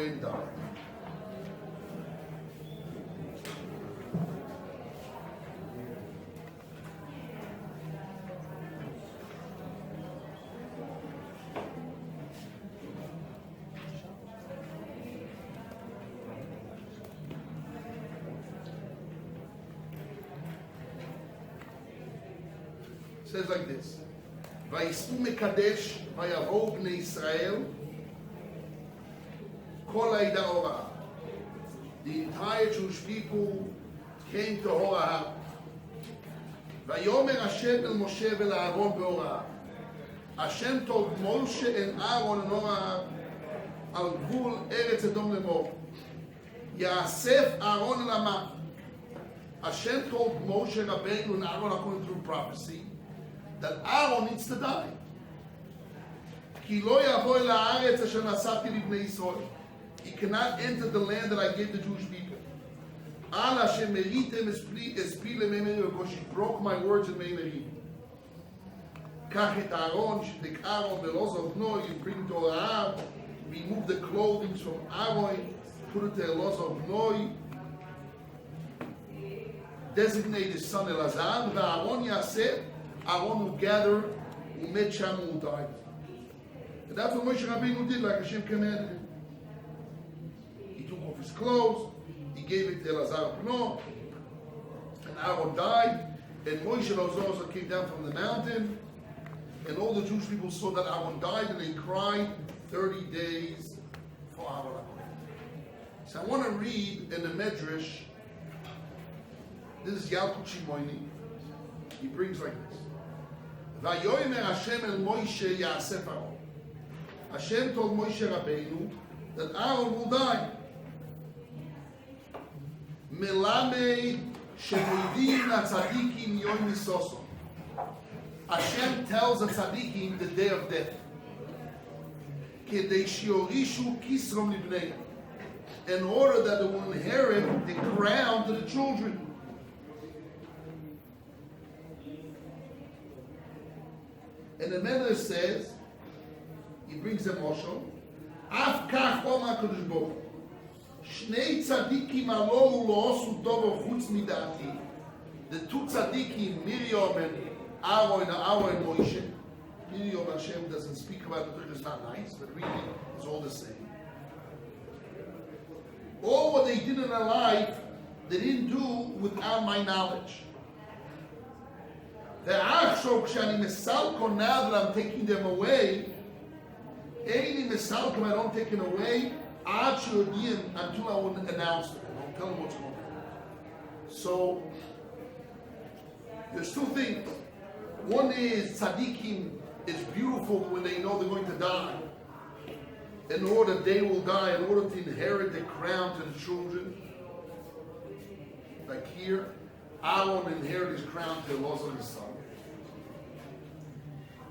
HaKohen died. Says like this: Vayispu mekadesh vayavo bnei Israel kol ha'ida orah. The entire Jewish people came to Horah. Vayomer Hashem el Moshe vel Aharon be'orah. Hashem told Moshe and Aaron and Horah al gvul Eretz Edom lemor. Yasef Aaron el Amah. Hashem told Moshe Rabbeinu and Aaron according to prophecy that Aharon needs to die. Ki lo yavo el haaretz asher nasati libnei Yisrael. He cannot enter the land that I gave the Jewish people. Al asher meritem espli lememerim, because she broke my words and made merim. Kach et Aharon, she take Aharon ve'lozav bno, you bring to Aharon, remove the clothing from Aaron, put it to Elozav bno, designate his son Elazar, ve'Aaron yaseh, Aaron will gather, umet sham will die. And that's what Moshe Rabbeinu did, like Hashem commanded him. He took off his clothes, he gave it to Elazar Bno, and Aaron died, and Moshe also came down from the mountain, and all the Jewish people saw that Aaron died, and they cried 30 days for Aaron. So I want to read in the Medrash, this is Yalkut Shimoini, he brings like this. Vayomer Hashem el Moshe yaseh Aaron. Hashem told Moshe Rabbeinu that Aaron will die. Melamed shemoidim tzadikim yom misoso. Hashem tells the tzadikim the day of death. Kedei shiorishu kisrom libnei. In order that they will inherit the crown to the children. And the Medrash says, he brings a moshel, Af kach oma kodesh bohu. Shnei tzadikim alohu lo osu dover chutz midati. The two tzadikim, Miriam and Aaron and Moshe. Miriam Hashem doesn't speak about it because it's not nice, but really it's all the same. All what they did in their life, they didn't do without my knowledge. The achshok shani mesalko, now that I'm taking them away, any mesalko I don't take it away, until I will announce it. I don't tell them what's going on. So there's two things. One is tzaddikim is beautiful when they know they're going to die. In order they will die, in order to inherit the crown to the children. Like here, Aaron inherited his crown to Elazar his son.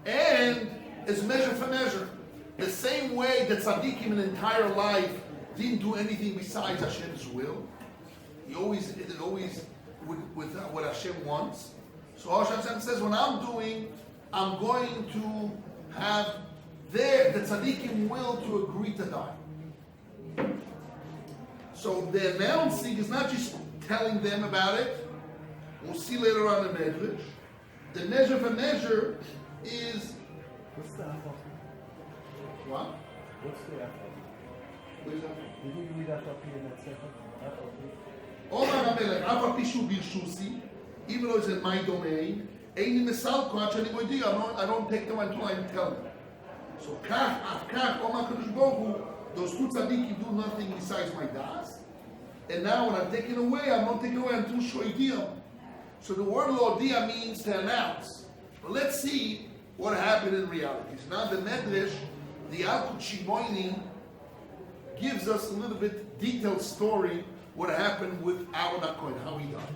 And it's measure for measure. The same way that tzaddikim in entire life didn't do anything besides Hashem's will. He always did it always with what Hashem wants. So Hashem says, when I'm going to have the tzaddikim will to agree to die. So the announcing is not just telling them about it. We'll see later on in the Medrash. The measure for measure is... What's the Aharon? What? What's the Aharon? What is that? Did you read Aharon in that second? Omar HaMelech, Afa Pishu Birshusi, even though it's in my domain, Eini Mesalko, I don't take them until I tell them. So Kach, Omar Kadosh Baruch Hu, those two tzaddikim do nothing besides my das. And now when I'm taken away, I'm not taken away until Shoidiyam. So the word Lodia means to announce. But let's see what happened in reality. So now the Medrash, the Yalkut Shimoini, gives us a little bit detailed story what happened with Aaron HaKohen, how he died.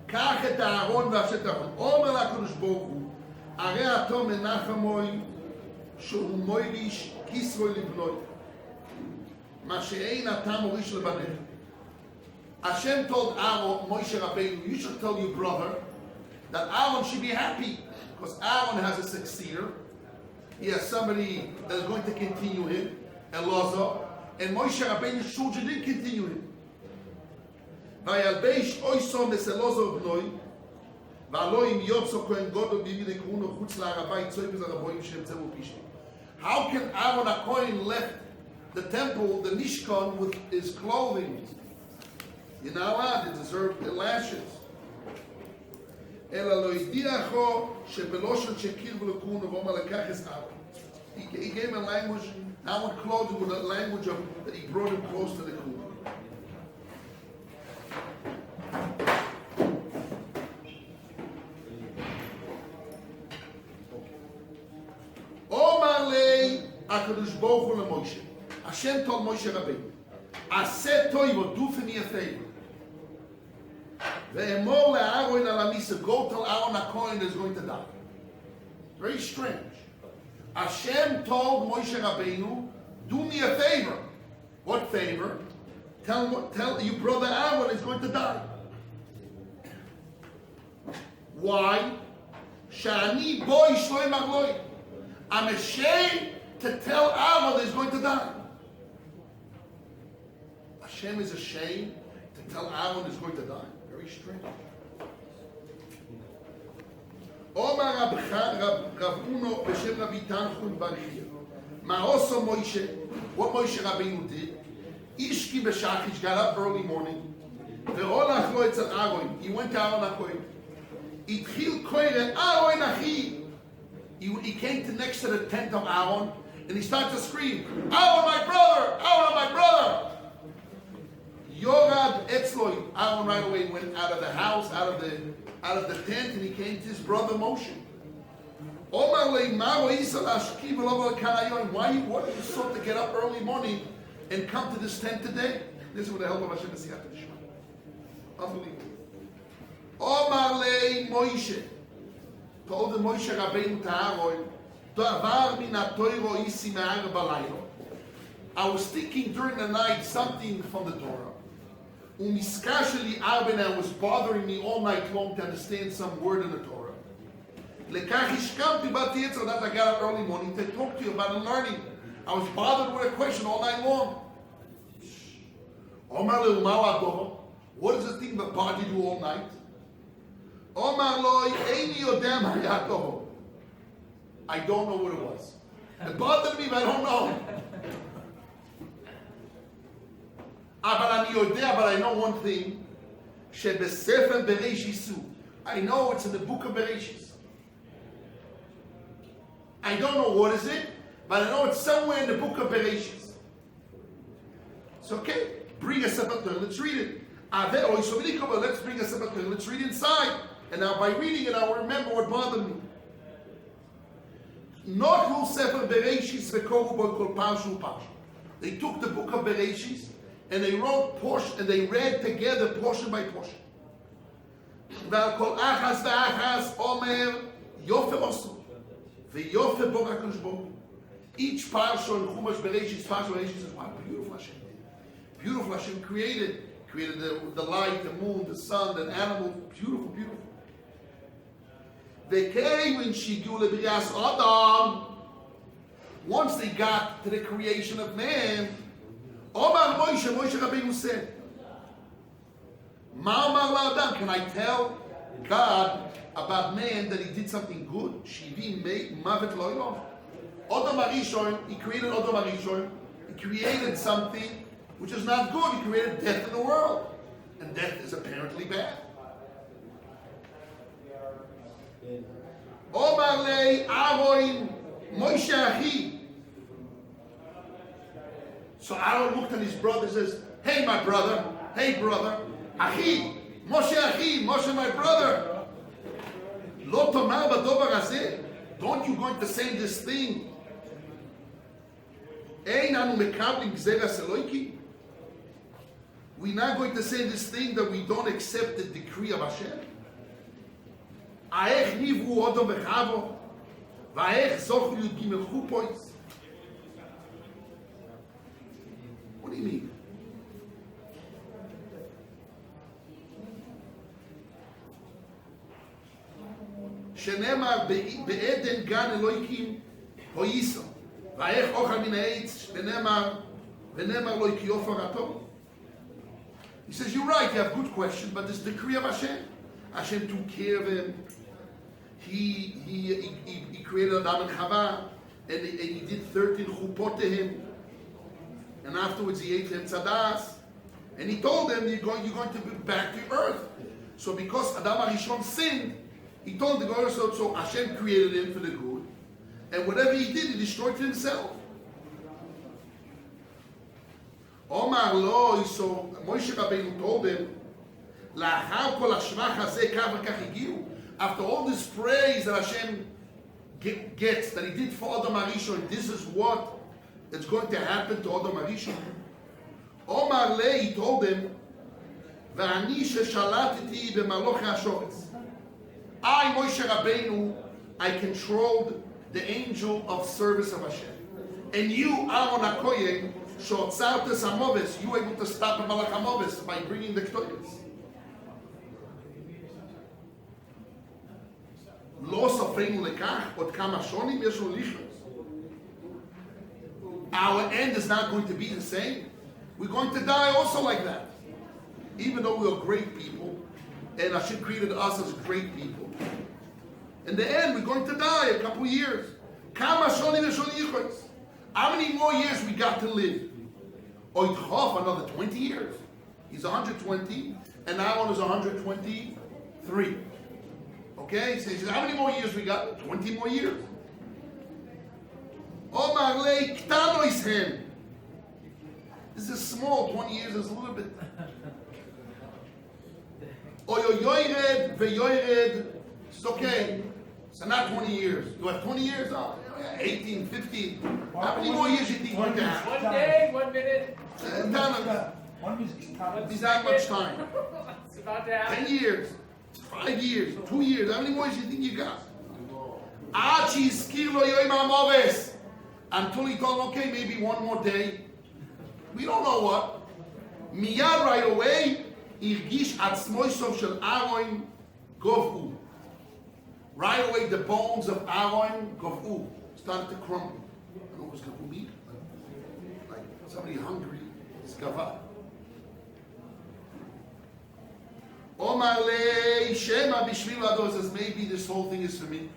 Kach et Aharon v'ashet Aharon. Omer HaKadosh Baruch Hu, Arei ato menachamoi, shehu moirish kisroi libnoi, ma she'ein ata morish lebanech. Hashem told Aaron, Moshe Rabbeinu, you should tell your brother that Aaron should be happy, because Aaron has a successor. He has somebody that is going to continue him. Elazar, and Moshe Rabbeinu's children didn't continue him. Vayalbeish oisom es Elazar bnoi, v'alo im yotzo kohen godol b'yivide k'uno chutz la'arabai tzoy v'zaraboyim shem tzevu pishtim. How can Aharon Hakohen left the temple, the Mishkan, with his clothing? You're not allowed to deserve the lashes. Ela lo idiacho shebeloshon shekir v'lekun v'omar lekach es Aharon. He gave him a language, Aharon clothed him with a language of, that he brought him close to the Kun. HaKadosh Baruch Hu Moshe. Hashem told Moshe Rabbi, Aseh toivo, do for me a favor. Ve'emor le'Aharon al hamisa, go tell Aharon Hakohen is going to die. Very strange. Hashem told Moshe Rabbeinu, do me a favor. What favor? Tell your brother Aharon is going to die. Why? Shani boy shloim agloy. I'm ashamed to tell Aharon that he's going to die. Hashem is ashamed to tell Aharon he's going to die. Very strange. Omar Rav Uno b'shem Rabbi Tanchum Barichia. Ma'oso Moshe, what Moshe Rabbeinu did, Ishki b'shachich, got up early morning, ve'olach lo etzel Aharon, he went to Aharon Hakohen. Itchil koire Aharon achi. He came to next to the tent of Aharon, and he started to scream, Aharon, my brother! Aharon, my brother! Yorad etzloi. Aharon right away went out of the house, out of the tent, and he came to his brother Moshe. Omar le maro isa lashki v'lo v'karayon. Why? What are you so to get up early morning and come to this tent today? This is with the help of Hashem Siyata Shema. Unbelievable. Omar le Moshe. Told the Moshe Rabbeinu to Aharon, Davar min ha'Torah isi me'ara b'laylo. I was thinking during the night something from the Torah. Umiskasheli arbena was bothering me all night long to understand some word in the Torah. Lekach ishkamti bati Yitzchak, that I got up early morning to talk to you about learning. I was bothered with a question all night long. Omar le u'ma adoro. What is the thing that bothered you all night? Omar lo eini yodem hayatovo. I don't know what it was. It bothered me, but I don't know. But I know one thing. Shebesefer Bereishisu. I know it's in the book of Bereshis. I don't know what is it, but I know it's somewhere in the book of Bereshis. It's okay. Bring a separate Torah. Let's read it. Let's bring a separate Torah. Let's read inside. And now by reading it, I'll remember what bothered me. Not who Sefer Bereshis v'koru bo kol parshu parshu. They took the book of Bereshis and they wrote portion and they read together portion by portion. V'al kol achas v'achas omer yofe osu v'yofe bo HaKadosh Baruch Hu. Each parsha in Chumash Bereshis, parsha Bereshis is wow, beautiful Hashem did. Beautiful Hashem created the light, the moon, the sun, the animals. Beautiful, beautiful. They came when Shiur lebrias Adam. Once they got to the creation of man, Omar Moshe Rabbeinu said, Ma'amar la'adam, can I tell God about man that he did something good? Shivim mavet lo'ilom. Adam Arishon, he created Adam Arishon. He created something which is not good. He created death in the world. And death is apparently bad. Omar le Aharon Moshe achi. So Aharon looked at his brother and says, hey my brother, achi, Moshe achi, Moshe my brother. Lo tomar b'dovar hazeh. Don't you going to say this thing? Ein anu mekablim gzeras Eloki. We're not going to say this thing that we don't accept the decree of Hashem. Aech nivru odom v'chavo, v'aech zochru yud gimel chupois. What do you mean? Shenemar be'eden gan Elokim hoyisam, v'aech ochal min ha'etz He says, you're right, you have good questions, but this decree of Hashem. Hashem took care of him. He created Adam and Chava, and he did 13 chupot to him. And afterwards he ate him tzadas. And he told them, you're going to be back to earth. So because Adam HaRishon sinned, he told the God, so Hashem created him for the good. And whatever he did, he destroyed himself. Omar lo, so Moshe Rabbeinu told him, after all this praise that Hashem gets, that he did for Adam HaRishon, this is what is going to happen to Adam HaRishon. Omar le, he told him, I, Moshe Rabbeinu, I controlled the angel of service of Hashem. And you, Aharon Hakohen, shotzartes hamoves, you were able to stop a malach hamoves by bringing the ktoyes. Lo sofreinu lekach, ot kama shonim yesh lo lichos. Our end is not going to be the same. We're going to die also like that. Even though we are great people, and Hashem created us as great people. In the end, we're going to die a couple of years. Kama shonim yesh lo lichos. How many more years we got to live? Oitchof, another 20 years. He's 120, and Aharon is 123. Okay? So he says, how many more years we got? 20 more years. Omar le ktano ishem. This is small, 20 years is a little bit. Oyoyoyred veyoyred. It's okay. So not 20 years. You have 20 years? Oh, 18, 15. How many more years do you think you can have? 1 day, 1 minute. Is that much time? It's about to happen. 10 years, 5 years, 2 years. How many more do you think you got? Until he told him, okay, maybe one more day. We don't know what. Miyad right away, irgish atzmoisov shel Aharon govu. Right away, the bones of Aharon govu started to crumble. I don't know what was govu mean. Like somebody hungry is gava. Omar le shema bishvil ado says, maybe this whole thing is for me.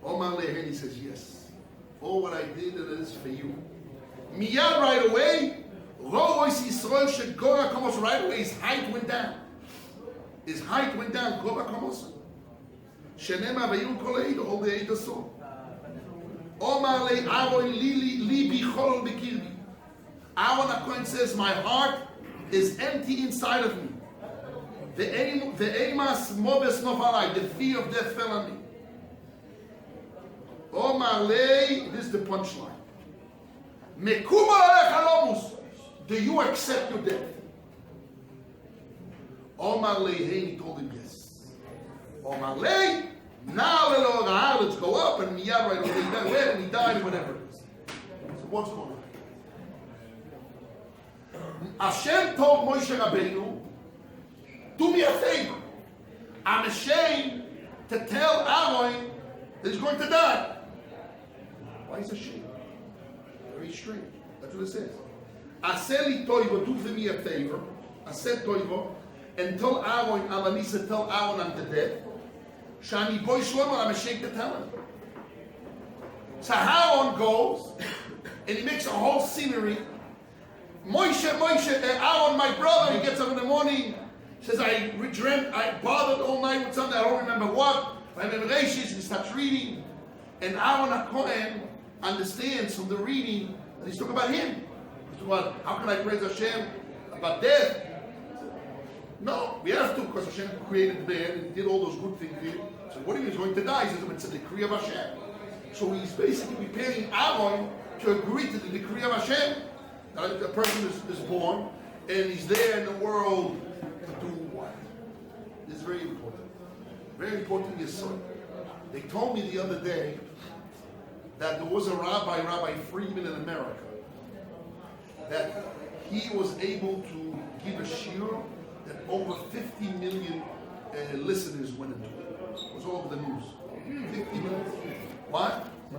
Omar le, and he says, yes. All what I did, it is for you. Miyad right away, Rosh Yisrael shegora komos, right away, his height went down. His height went down. Gora komos. Shenema vayil kolei, all the eight saw. Omar le Aharon li bichol bekirbi. Aharon Hakohen says, my heart is empty inside of me. The emas mobes nofalai, the fear of death fell on me. Omar le, this is the punchline. Mekubal alech halomus. Do you accept your death? Omar le, he told him yes. Omar le, now let's go up and miyad right away. Where he died, whatever it is. So what's going on? Hashem told Moshe Rabbeinu, do me a favor. I'm ashamed to tell Aharon that he's going to die. Why is it ashamed? Very strange. That's what it says. Aseli toivo, do for me a favor. I said toivo, and tell Aharon, Alanisa, tell Aharon I'm to death. Shani boy shlomo, I'm ashamed to tell him. So Aharon goes, and he makes a whole scenery. Moshe, Aharon, my brother, he gets up in the morning, says, I dreamt, I bothered all night with something, I don't remember what. I remember Rashis, he starts reading. And Aharon Hakohen understands from the reading that he's talking about him. He's talking about, how can I praise Hashem about death? No, we have to, because Hashem created the man and did all those good things here. So what if he's going to die? He says, it's a decree of Hashem. So he's basically preparing Aharon to agree to the decree of Hashem. That a person is born, and he's there in the world to do what? This is very important. Very important, yes, son. They told me the other day that there was a Rabbi Friedman in America, that he was able to give a shiur that over 50 million listeners went into it. It was all over the news. 50 million. What? I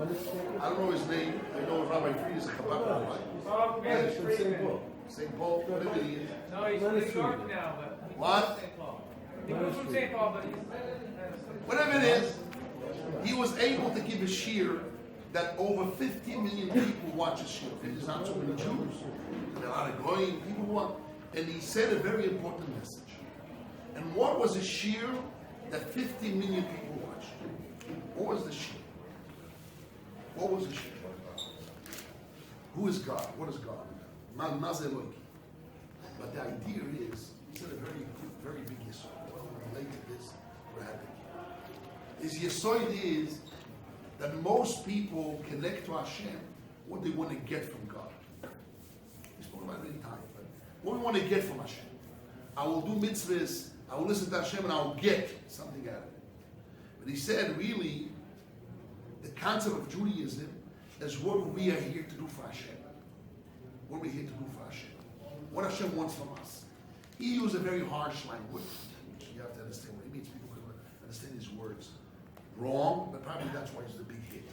don't know his name. I know Rabbi Fried is a Chabad rabbi. Oh, man, it's St. Friedman. Paul. St. Paul, whatever he is. No, he's from New York now, but he What? moved to St. Paul. He moved from St. Paul, but he's Whatever it is, he was able to give a shiur that over 50 million people watch his shiur. There's not so many Jews. There are a lot of goyim, people want. And he said a very important message. And what was a shiur that 50 million people watched? What was the shiur? What was the shiur? Who is God? What is God? But the idea is, he said a very, very big yesod. Well, relate to this rapidly. His yesod is that most people connect to Hashem what they want to get from God. We spoke about it many times, but what we want to get from Hashem. I will do mitzvahs, I will listen to Hashem, and I will get something out of it. But he said, really, the concept of Judaism is what we are here to do for Hashem. What are we here to do for Hashem? What Hashem wants from us. He used a very harsh language. You have to understand what he means. People can understand his words wrong, but probably that's why he's the big hit.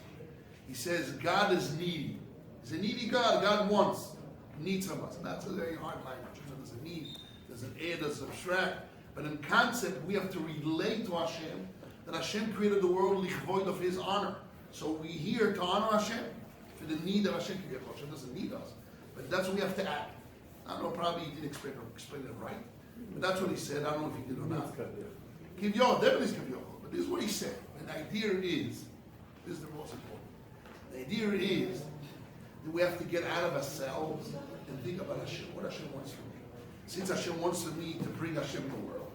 He says God is needy. He's a needy God. God wants, needs from us. And that's a very hard language. There's a need, there's an air, there's abstract. But in concept, we have to relate to Hashem that Hashem created the world lichvoid of His honor. So we're here to honor Hashem for the need that Hashem can get. Hashem doesn't need us, but that's what we have to act. I don't know, probably he didn't explain it right, but that's what he said. I don't know if he did or not. Kivyo, definitely is Kivyo. But this is what he said. And the idea is, this is the most important. The idea is that we have to get out of ourselves and think about Hashem. What Hashem wants from me. Since Hashem wants from me to bring Hashem to the world,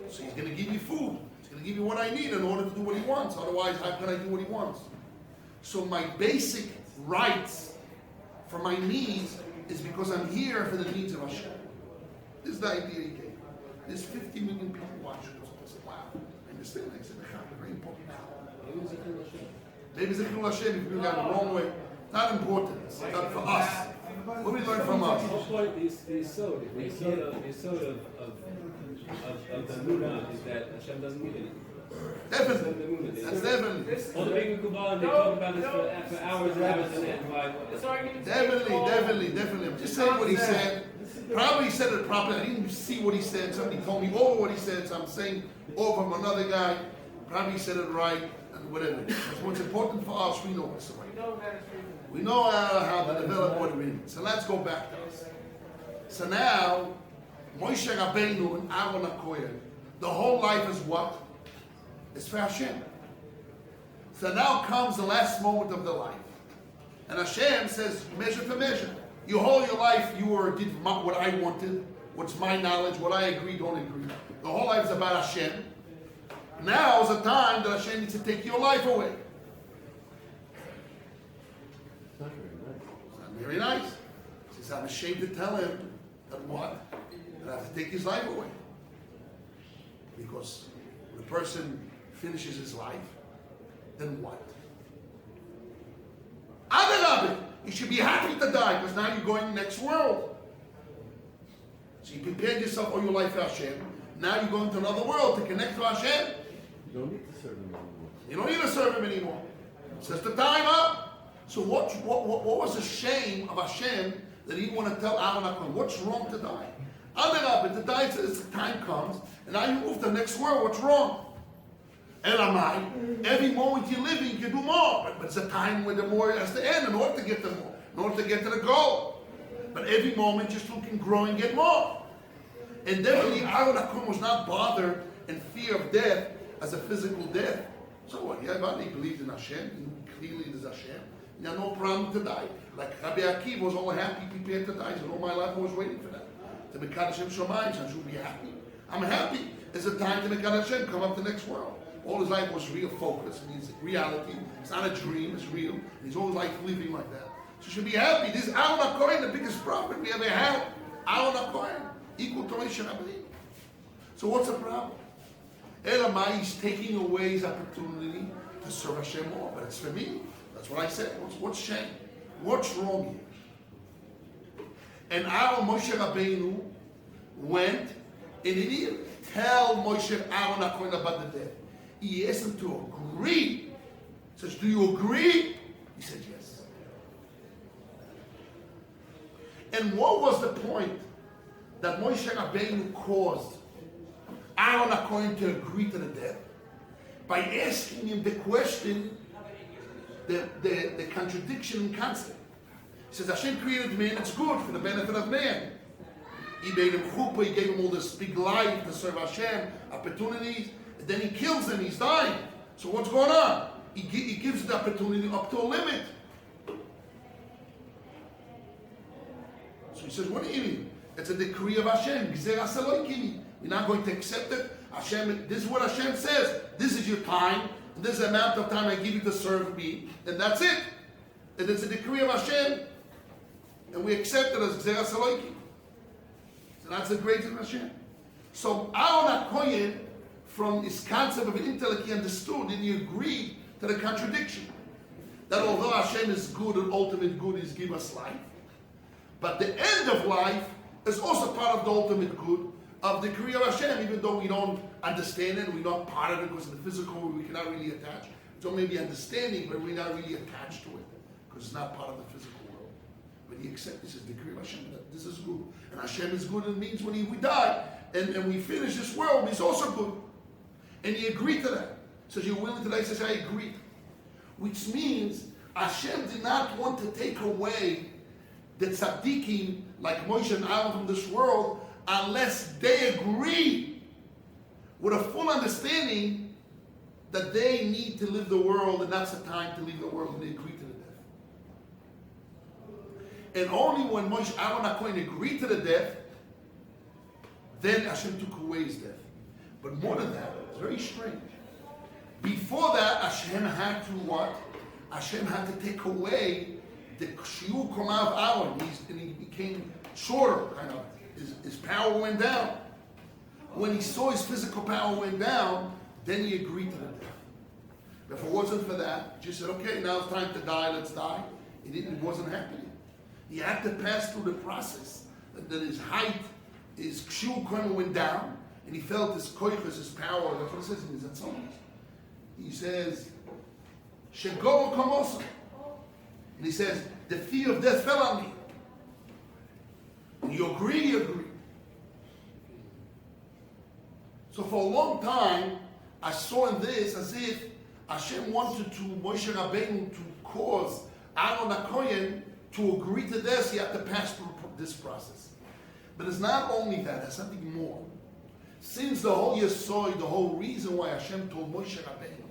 so He's going to give me food. He's going to give me what I need in order to do what He wants. Otherwise, how can I do what He wants? So my basic rights for my needs is because I'm here for the needs of Hashem. This is the idea he gave. There's 50 million people watching this. I said, wow. I understand. I said, very important now. Maybe Zechul Hashem, if you got the wrong way. Not important. It's not for us. What do we learn from us? The whole point is the yesod of the Munah is that Hashem doesn't need anything. Definitely. That's definitely. All the big Kuban, they talk about this for hours and hours and hours. Definitely. I'm just saying what he said. Probably he said it properly. I didn't see what he said. Somebody told me over what he said, so I'm saying over from another guy. Probably he said it right, and whatever. That's what's important for us. We know what's the right. We know how to develop what we need. So let's go back to us. So now, Moshe Rabbeinu and Aharon Hakohen, the whole life is what? It's for Hashem. So now comes the last moment of the life. And Hashem says, measure for measure. You whole your life, you did what I wanted, what's my knowledge, what I agree, don't agree. The whole life is about Hashem. Now is the time that Hashem needs to take your life away. It's not very nice. It's not very nice. He says, I'm ashamed to tell him that what? That I have to take his life away. Because when a person finishes his life, then what? Adarabah, you should be happy to die because now you're going next world. So you prepared yourself all your life for Hashem. Now you're going to another world to connect to Hashem. You don't need to serve him anymore. You don't need to serve him anymore. So it's the time up. So what was the shame of Hashem that he didn't want to tell Aharon Hakohen? What's wrong to die? Adarabah, the time comes, and now you move to the next world. What's wrong? Elamai, every moment you're living, you can do more. But it's a time where the more has to end in order to get to more, in order to get to the goal. But every moment you still can grow and get more. And definitely Aharon Hakohen was not bothered in fear of death as a physical death. So what? Yeah, he believed in Hashem, clearly there's Hashem. He had no problem to die. Like Rabbi Akiva was all happy, prepared to die. He said, all my life I was waiting for that. To be Hashem Shomayim, so I should be happy. I'm happy. It's a time to make Hashem come up to the next world. All his life was real focus. It means reality. It's not a dream. It's real. And his whole life living like that. So you should be happy. This is Aharon Hakohen, the biggest prophet we ever had. Aharon Hakohen, equal to Moshe Rabbeinu. So what's the problem? Elamai is taking away his opportunity to serve Hashem more. But it's for me. That's what I said. What's shame? What's wrong here? And Moshe Rabbeinu went and he didn't tell Moshe Aharon Hakohen about the death. He asked him to agree. So says, do you agree? He said, yes. And what was the point that Moshe Rabbeinu caused Aharon Hakohen to agree to the death? By asking him the question, the contradiction in concept. He says, Hashem created man, it's good for the benefit of man. He made him chuppah, he gave him all this big life to serve Hashem, opportunities, and then he kills him, he's dying. So what's going on? He gives the opportunity up to a limit. So he says, what do you mean? It's a decree of Hashem. We're not going to accept it. Hashem, this is what Hashem says. This is your time. And this is the amount of time I give you to serve me. And that's it. And it's a decree of Hashem. And we accept it as Gzeras Elokim. So that's the greatest of Hashem. So Aharon Hakohen, from his concept of an intellect, he understood and he agreed to the contradiction. That although Hashem is good and ultimate good is give us life, but the end of life is also part of the ultimate good of the decree of Hashem, even though we don't understand it, we're not part of it because in the physical we cannot really attach. It's only maybe understanding, but we're not really attached to it because it's not part of the physical world. But he accepts this is the decree of Hashem, that this is good. And Hashem is good, and it means when we die and we finish this world, it's also good. And he agreed to that. Says, you're willing to die? He says, I agree. Which means Hashem did not want to take away the tzaddikim like Moshe and Aharon from this world unless they agree with a full understanding that they need to live the world and that's the time to leave the world, and they agree to the death. And only when Moshe Aharon Hakohen agreed to the death, then Hashem took away his death. But more than that, it's very strange. Before that, Hashem had to what? Hashem had to take away the Shiur come out of Aharon, and he became shorter, kind of. His power went down. When he saw his physical power went down, then he agreed to the death. If it wasn't for that, he just said, okay, now it's time to die, let's die. It wasn't happening. He had to pass through the process that his height, his Shiur went down, and he felt his koichus, his power. That's what it says in his Atzon. He says, Shego Kamosa. And he says, the fear of death fell on me. You agree, you agree. So for a long time, I saw in this as if Hashem wanted to, Moshe Rabbeinu, to cause Aharon Hakohen to agree to this. He had to pass through this process. But it's not only that, there's something more. Since the whole Yesod, the whole reason why Hashem told Moshe Rabbeinu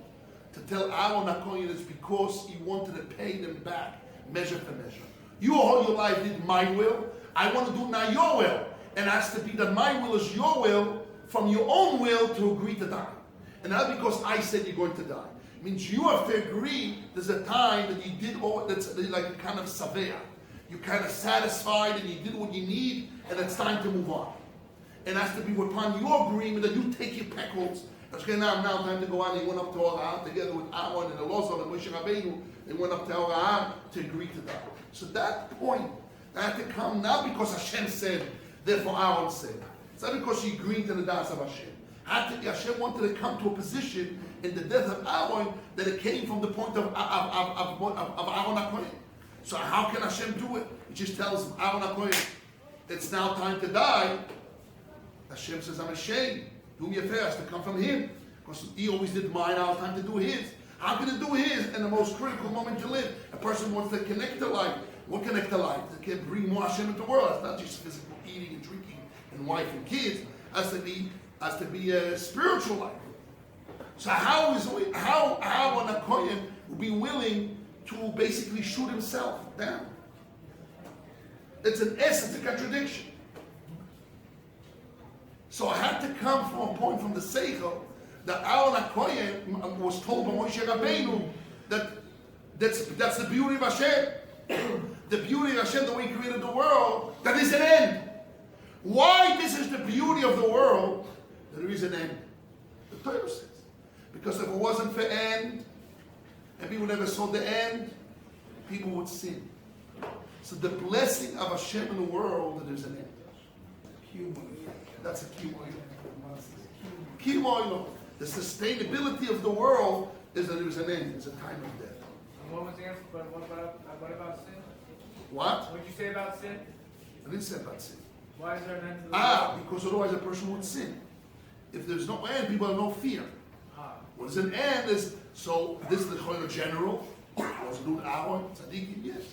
to tell Aharon Hakohen is because he wanted to pay them back, measure for measure. You all your life did my will. I want to do now your will. And it has to be that my will is your will from your own will to agree to die. And not because I said you're going to die. It means you have to agree there's a time that you did all that's like kind of savea. You're kind of satisfied and you did what you need and it's time to move on. And it has to be upon your agreement that you take your peckles. Okay, now time to go on. They went up to Aharon together with Aharon and Elazar and Moshe Rabbeinu. They went up to Aharon to agree to die. So that point, that had to come not because Hashem said, therefore Aharon said. It's not because he agreed to the das of Hashem. Hashem wanted to come to a position in the death of Aharon that it came from the point of Aharon Hakohen. So how can Hashem do it? He just tells Aharon Hakohen, it's now time to die. Hashem says, I'm ashamed. Do me a favor, has to come from him. Because he always did mine, now it's time to do his. How can it do his in the most critical moment you live? A person wants to connect to life. What connect to life? They can bring more Hashem into the world. It's not just physical eating and drinking and wife and kids. It has to be a spiritual life. So how Aharon Hakohen will be willing to basically shoot himself down? It's an essence, a contradiction. So I had to come from a point from the Seichel that Aharon Hakohen was told by Moshe Rabbeinu that's the beauty of Hashem. The beauty of Hashem, the way He created the world, that is an end. Why this is the beauty of the world, there is an end. The Torah says. Because if it wasn't for end, and people never saw the end, people would sin. So the blessing of Hashem in the world, that there's an end. That's a key oil. Key oil. The sustainability of the world is that there is an end, it's a time of death. And what was the answer? But what about sin? What? What did you say about sin? I didn't say about sin. Why is there an end to the world? Because otherwise a person would sin. If there's no end, people have no fear. What is an end is, so this is the Choyr general, was it Aharon, Tzadikim, yes.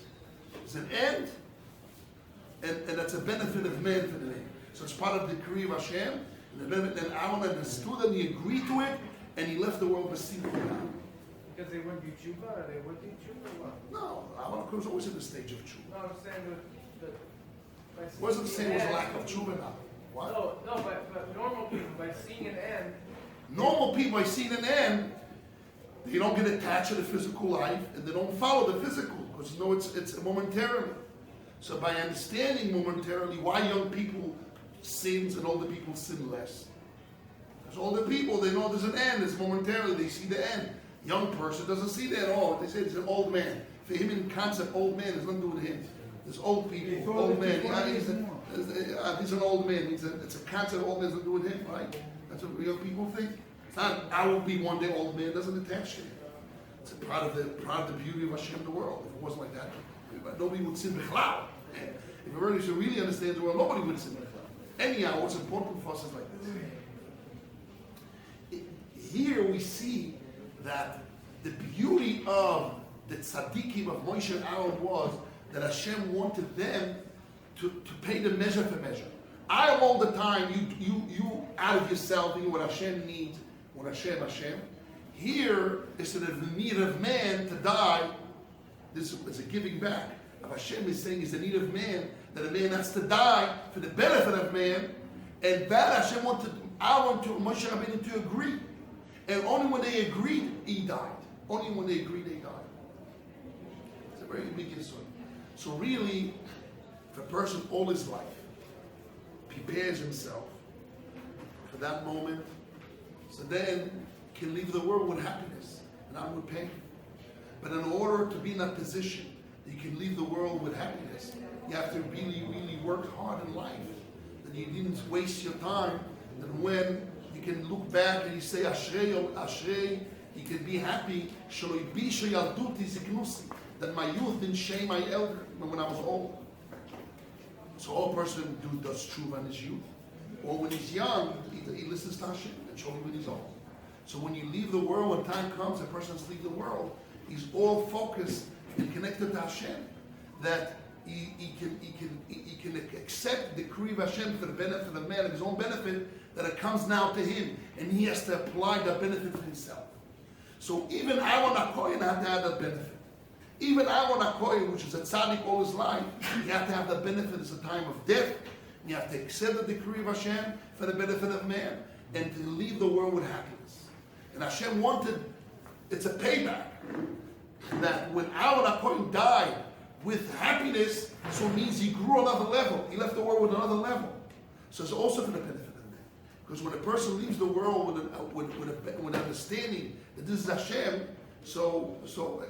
It's an end, and that's a benefit of man for the name. So it's part of the decree of Hashem, and the benefit, then Aharon understood and he agreed to it, and he left the world with single God. Because they wouldn't be tshuva, or they would be tshuva, or what? No, Aharon was always in the stage of tshuva. No, I'm saying that It wasn't the same as a lack of tshuva now. What? No, but normal people, by seeing an end, Normal people, I see an end, they don't get attached to the physical life, and they don't follow the physical, because you know it's momentarily. So by understanding momentarily why young people sins and older people sin less. Because older people, they know there's an end, it's momentarily, they see the end. Young person doesn't see that at all. They say it's an old man. For him in concept, old man has nothing to do with him. There's old people, old man. He's an old man. It's a concept, old man has nothing to do with him, right? That's what young people think. It's not, I will be one day old man, it doesn't attach to him. It's a part of the beauty of Hashem in the world. If it wasn't like that, nobody would sin b'chlal. If everybody should really understand the world, nobody would sin b'chlal. Anyhow, what's important for us is like this. Here we see that the beauty of the tzaddikim of Moshe and Aharon was that Hashem wanted them to pay the measure for measure. I am all the time, you out of yourself, you know what Hashem needs, what Hashem. Here is the need of man to die. This is a giving back. What Hashem is saying is the need of man, that a man has to die for the benefit of man, and that Hashem wanted Aharon to Moshe Rabbeinu to agree. And only when they agreed, he died. Only when they agreed, they died. It's a very big issue. So really, if a person all his life prepares himself for that moment, so then can leave the world with happiness and not with pain. But in order to be in that position, that you can leave the world with happiness, you have to really, really work hard in life. That you didn't waste your time. That when you can look back and you say, Ashrei, Ashrei, you can be happy. That my youth didn't shame my elder when I was old. So all person does tshuva in his youth. Or when he's young, he listens to Hashem and show him when he's old. So when you leave the world, when time comes, a person has to leave the world, he's all focused and connected to Hashem. That he can accept the decree of Hashem for the benefit of the man, of his own benefit, that it comes now to him, and he has to apply that benefit for himself. So even Aharon Hakohen had to have that benefit. Even Aharon Hakohen, which is a tzaddik all his life, you have to have the benefit. It's a time of death. You have to accept the decree of Hashem for the benefit of man, and to leave the world with happiness. And Hashem wanted, it's a payback, that when Aharon Hakohen died with happiness, so it means he grew another level. He left the world with another level. So it's also for the benefit of man. Because when a person leaves the world with understanding that this is Hashem, so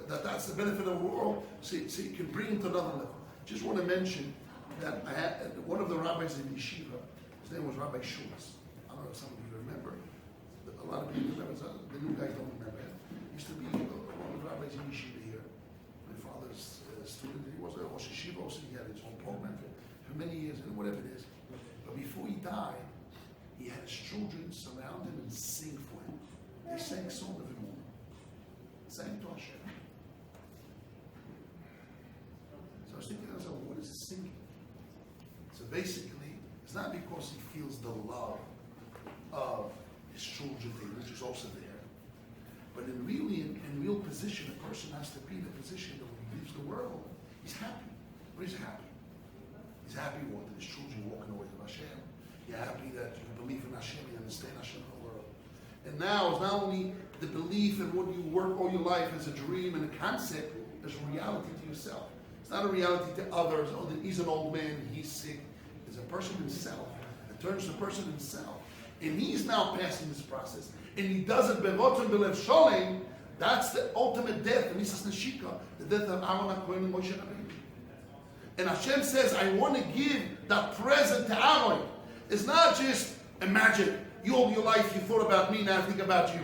that's the benefit of the world, so you can bring him to another level. Just want to mention that I had one of the rabbis in Yeshiva, his name was Rabbi Shiur. I don't know if some of you remember. A lot of people remember. The new guys don't remember him. He used to be one of the rabbis in Yeshiva here. My father's student. He was a Rosh Yeshiva, also he had his own program for many years, and whatever it is. But before he died, he had his children surround him and sing for him. They sang song every morning. Sang to Hashem. So I was thinking to myself, what is he singing? So basically, it's not because he feels the love of his children, which is also there. But in real position, a person has to be in a position that when he leaves the world, he's happy. But he's happy. He's happy that his children walking away from Hashem. You're happy that you believe in Hashem, you understand Hashem in the world. And now it's not only the belief in what you work all your life as a dream and a concept, there's a reality to yourself. It's not a reality to others. Oh, he's an old man, he's sick. It's a person himself. It turns to the person himself. And he's now passing this process. And he does it bevotzim belev sholem. That's the ultimate death. And this is Neshika, the death of Aharon Hakohen and Moshe Rabbeinu. And Hashem says, I want to give that present to Aharon. It's not just imagine you all your life you thought about me, now I think about you.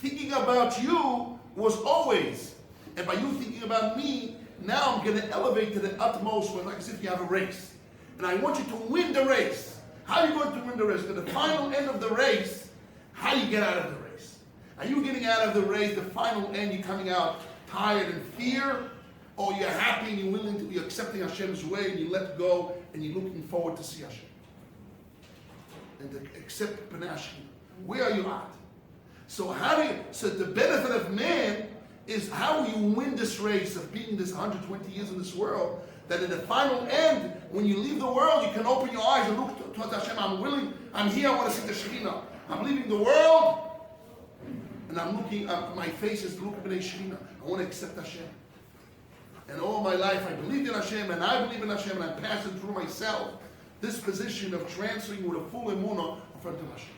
Thinking about you was always. And by you thinking about me, now I'm going to elevate to the utmost, like as if you have a race. And I want you to win the race. How are you going to win the race? To the final end of the race, how you get out of the race? Are you getting out of the race, the final end, you're coming out tired and fear? Or you're happy and you're willing to be accepting Hashem's way and you let go and you're looking forward to see Hashem? And to accept Pnei Hashem. Where are you at? So the benefit of man is how will you win this race of being this 120 years in this world, that in the final end, when you leave the world, you can open your eyes and look towards Hashem. I'm willing, I'm here, I want to see the Shekhinah. I'm leaving the world, and I'm looking, my face is looking at the Shekhinah. I want to accept Hashem. And all my life I believed in Hashem, and I believe in Hashem, and I'm passing through myself this position of transferring with a full emunah in front of Hashem.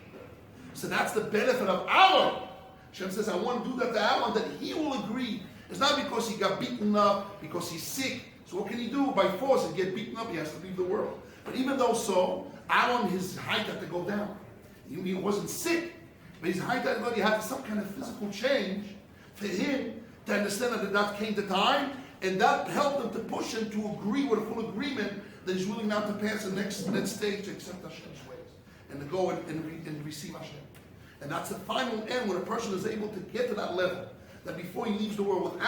So that's the benefit of Aharon. Hashem says, I want to do that to Aharon, that he will agree. It's not because he got beaten up, because he's sick. So what can he do? By force, he get beaten up, he has to leave the world. But even though so, Aharon, his height had to go down. He wasn't sick, but his height had to go down. He had some kind of physical change for him to understand that came the time, and that helped him to push him to agree with a full agreement that he's willing now to pass the next stage to accept Hashem's ways and to go and receive Hashem. And that's the final end when a person is able to get to that level, that before he leaves the world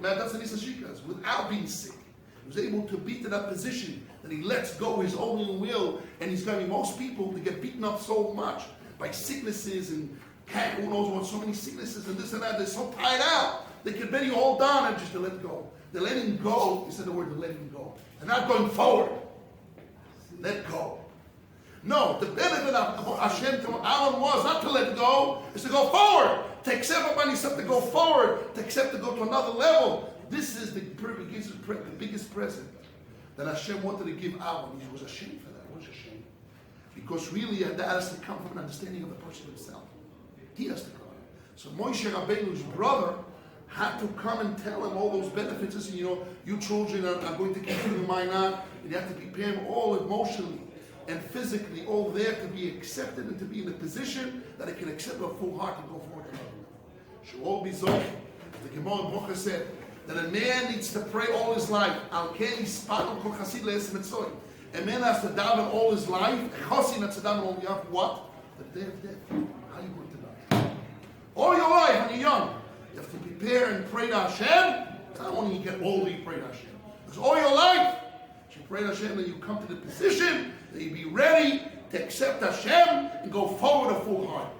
that's the Nisashikas, without being sick. He was able to be to that position that he lets go his own will, and he's going to be most people to get beaten up so much by sicknesses and who knows what, so many sicknesses and this and that. They're so tired out, they can barely hold on and just to let go. They're letting go. He said the word, they're letting go. They're not going forward. Let go. No, the benefit of Hashem to Aharon was not to let go, is to go forward. To accept upon yourself, to go forward, to accept to go to another level. This is the biggest present that Hashem wanted to give Aharon. He was ashamed for that. He was ashamed. Because really that has to come from an understanding of the person himself. He has to come. So Moshe Rabbeinu's brother had to come and tell him all those benefits. And you children are going to keep you in mind now. And you have to prepare him all emotionally and physically, all there to be accepted and to be in a position that it can accept with a full heart and go forward. Should all be zoch. The Gemara in Botzer said that a man needs to pray all his life. A man has to daven all his life. What? The day of death. How are you going to die? All your life when you're young. You have to prepare and pray to Hashem. It's not only you get older, you pray to Hashem. Because all your life, you pray to Hashem and you come to the position that you be ready to accept Hashem and go forward a full heart.